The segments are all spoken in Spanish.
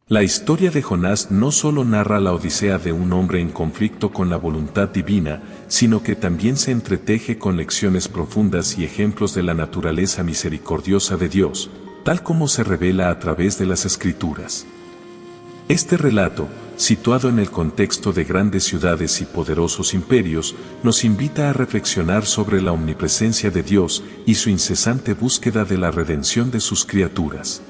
La historia de Jonás no solo narra la odisea de un hombre en conflicto con la voluntad divina, sino que también se entreteje con lecciones profundas y ejemplos de la naturaleza misericordiosa de Dios, tal como se revela a través de las Escrituras. Este relato, situado en el contexto de grandes ciudades y poderosos imperios, nos invita a reflexionar sobre la omnipresencia de Dios y su incesante búsqueda de la redención de sus criaturas.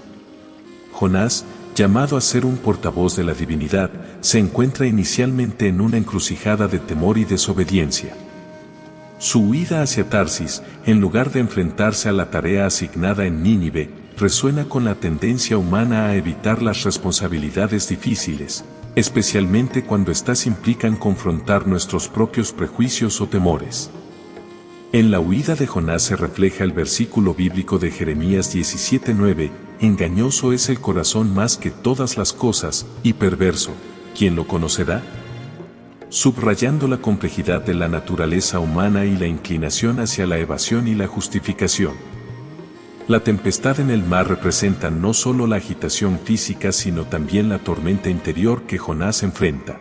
Jonás, llamado a ser un portavoz de la divinidad, se encuentra inicialmente en una encrucijada de temor y desobediencia. Su huida hacia Tarsis, en lugar de enfrentarse a la tarea asignada en Nínive, resuena con la tendencia humana a evitar las responsabilidades difíciles, especialmente cuando éstas implican confrontar nuestros propios prejuicios o temores. En la huida de Jonás se refleja el versículo bíblico de Jeremías 17:9, engañoso es el corazón más que todas las cosas, y perverso, ¿quién lo conocerá? Subrayando la complejidad de la naturaleza humana y la inclinación hacia la evasión y la justificación. La tempestad en el mar representa no solo la agitación física sino también la tormenta interior que Jonás enfrenta.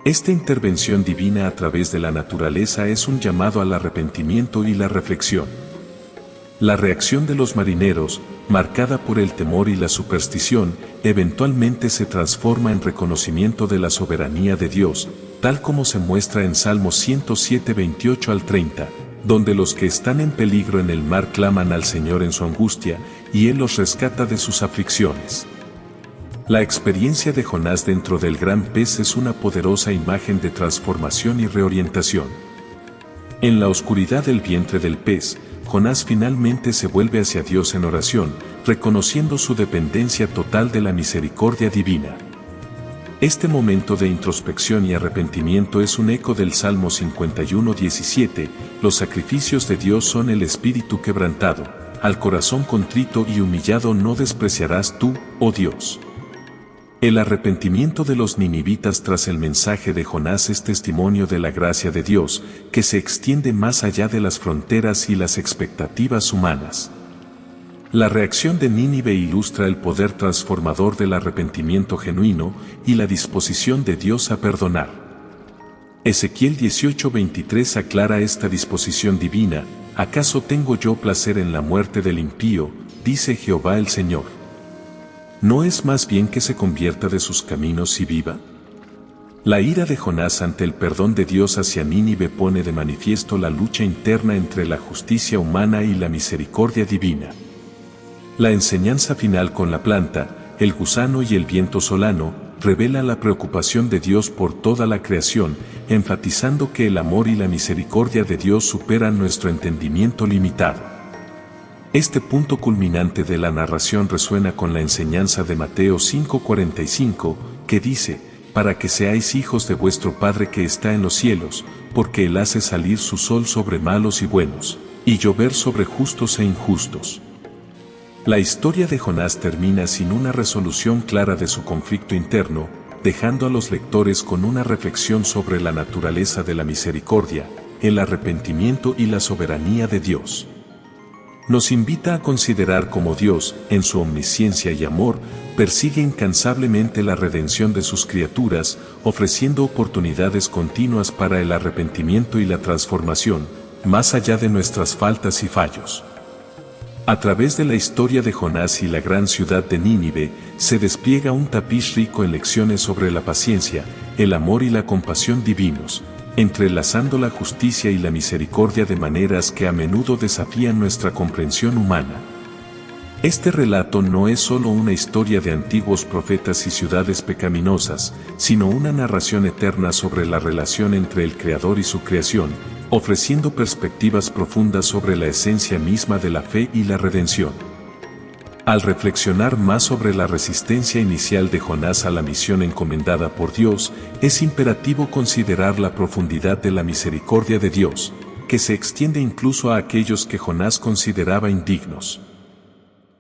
Esta intervención divina a través de la naturaleza es un llamado al arrepentimiento y la reflexión. La reacción de los marineros, marcada por el temor y la superstición, eventualmente se transforma en reconocimiento de la soberanía de Dios, tal como se muestra en Salmos 107, 28 al 30. Donde los que están en peligro en el mar claman al Señor en su angustia, y Él los rescata de sus aflicciones. La experiencia de Jonás dentro del gran pez es una poderosa imagen de transformación y reorientación. En la oscuridad del vientre del pez, Jonás finalmente se vuelve hacia Dios en oración, reconociendo su dependencia total de la misericordia divina. Este momento de introspección y arrepentimiento es un eco del Salmo 51:17, los sacrificios de Dios son el espíritu quebrantado, al corazón contrito y humillado no despreciarás tú, oh Dios. El arrepentimiento de los ninivitas tras el mensaje de Jonás es testimonio de la gracia de Dios, que se extiende más allá de las fronteras y las expectativas humanas. La reacción de Nínive ilustra el poder transformador del arrepentimiento genuino y la disposición de Dios a perdonar. Ezequiel 18:23 aclara esta disposición divina, ¿acaso tengo yo placer en la muerte del impío?, dice Jehová el Señor. ¿No es más bien que se convierta de sus caminos y viva? La ira de Jonás ante el perdón de Dios hacia Nínive pone de manifiesto la lucha interna entre la justicia humana y la misericordia divina. La enseñanza final con la planta, el gusano y el viento solano, revela la preocupación de Dios por toda la creación, enfatizando que el amor y la misericordia de Dios superan nuestro entendimiento limitado. Este punto culminante de la narración resuena con la enseñanza de Mateo 5:45, que dice, para que seáis hijos de vuestro Padre que está en los cielos, porque Él hace salir su sol sobre malos y buenos, y llover sobre justos e injustos. La historia de Jonás termina sin una resolución clara de su conflicto interno, dejando a los lectores con una reflexión sobre la naturaleza de la misericordia, el arrepentimiento y la soberanía de Dios. Nos invita a considerar cómo Dios, en su omnisciencia y amor, persigue incansablemente la redención de sus criaturas, ofreciendo oportunidades continuas para el arrepentimiento y la transformación, más allá de nuestras faltas y fallos. A través de la historia de Jonás y la gran ciudad de Nínive, se despliega un tapiz rico en lecciones sobre la paciencia, el amor y la compasión divinos, entrelazando la justicia y la misericordia de maneras que a menudo desafían nuestra comprensión humana. Este relato no es solo una historia de antiguos profetas y ciudades pecaminosas, sino una narración eterna sobre la relación entre el Creador y su creación, ofreciendo perspectivas profundas sobre la esencia misma de la fe y la redención. Al reflexionar más sobre la resistencia inicial de Jonás a la misión encomendada por Dios, es imperativo considerar la profundidad de la misericordia de Dios, que se extiende incluso a aquellos que Jonás consideraba indignos.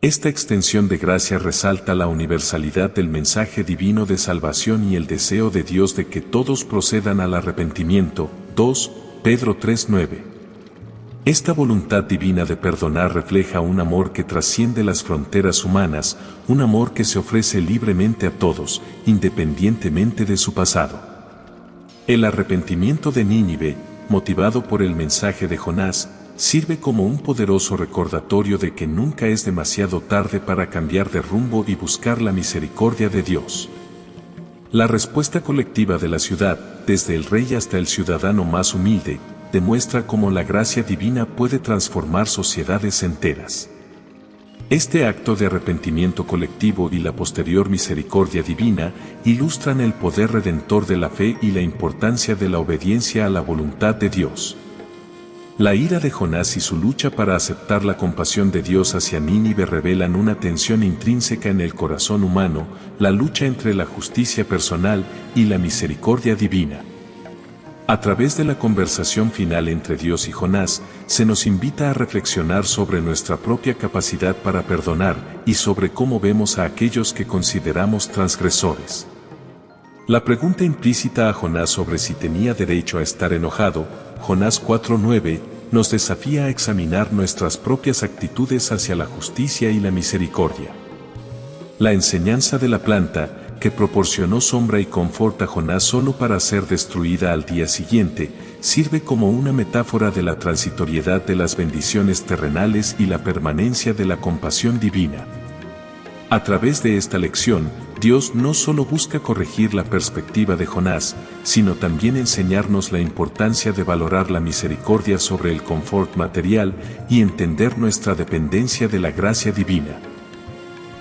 Esta extensión de gracia resalta la universalidad del mensaje divino de salvación y el deseo de Dios de que todos procedan al arrepentimiento. 2 Pedro 3:9. Esta voluntad divina de perdonar refleja un amor que trasciende las fronteras humanas, un amor que se ofrece libremente a todos, independientemente de su pasado. El arrepentimiento de Nínive, motivado por el mensaje de Jonás, sirve como un poderoso recordatorio de que nunca es demasiado tarde para cambiar de rumbo y buscar la misericordia de Dios. La respuesta colectiva de la ciudad, desde el rey hasta el ciudadano más humilde, demuestra cómo la gracia divina puede transformar sociedades enteras. Este acto de arrepentimiento colectivo y la posterior misericordia divina ilustran el poder redentor de la fe y la importancia de la obediencia a la voluntad de Dios. La ira de Jonás y su lucha para aceptar la compasión de Dios hacia Nínive revelan una tensión intrínseca en el corazón humano, la lucha entre la justicia personal y la misericordia divina. A través de la conversación final entre Dios y Jonás, se nos invita a reflexionar sobre nuestra propia capacidad para perdonar y sobre cómo vemos a aquellos que consideramos transgresores. La pregunta implícita a Jonás sobre si tenía derecho a estar enojado, Jonás 4:9, nos desafía a examinar nuestras propias actitudes hacia la justicia y la misericordia. La enseñanza de la planta, que proporcionó sombra y confort a Jonás solo para ser destruida al día siguiente, sirve como una metáfora de la transitoriedad de las bendiciones terrenales y la permanencia de la compasión divina. A través de esta lección, Dios no solo busca corregir la perspectiva de Jonás, sino también enseñarnos la importancia de valorar la misericordia sobre el confort material y entender nuestra dependencia de la gracia divina.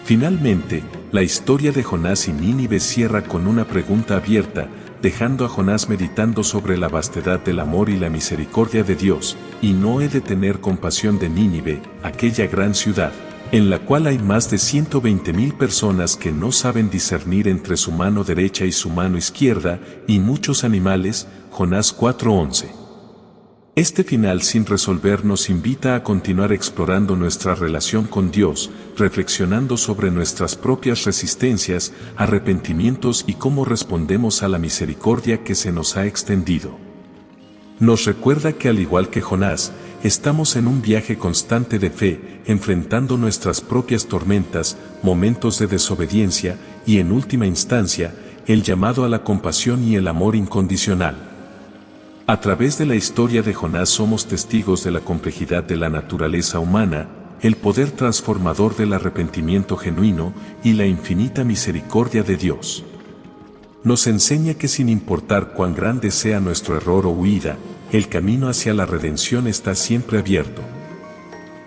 Finalmente, la historia de Jonás y Nínive cierra con una pregunta abierta, dejando a Jonás meditando sobre la vastedad del amor y la misericordia de Dios, y no he de tener compasión de Nínive, aquella gran ciudad, en la cual hay más de 120,000 personas que no saben discernir entre su mano derecha y su mano izquierda, y muchos animales. Jonás 4:11. Este final sin resolver nos invita a continuar explorando nuestra relación con Dios, reflexionando sobre nuestras propias resistencias, arrepentimientos y cómo respondemos a la misericordia que se nos ha extendido. Nos recuerda que al igual que Jonás, estamos en un viaje constante de fe, enfrentando nuestras propias tormentas, momentos de desobediencia y, en última instancia, el llamado a la compasión y el amor incondicional. A través de la historia de Jonás somos testigos de la complejidad de la naturaleza humana, el poder transformador del arrepentimiento genuino y la infinita misericordia de Dios. Nos enseña que sin importar cuán grande sea nuestro error o huida, el camino hacia la redención está siempre abierto.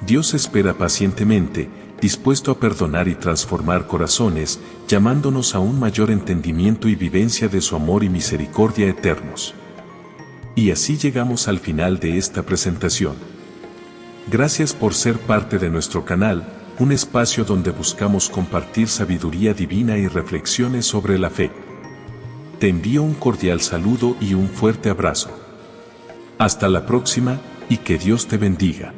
Dios espera pacientemente, dispuesto a perdonar y transformar corazones, llamándonos a un mayor entendimiento y vivencia de su amor y misericordia eternos. Y así llegamos al final de esta presentación. Gracias por ser parte de nuestro canal, un espacio donde buscamos compartir sabiduría divina y reflexiones sobre la fe. Te envío un cordial saludo y un fuerte abrazo. Hasta la próxima, y que Dios te bendiga.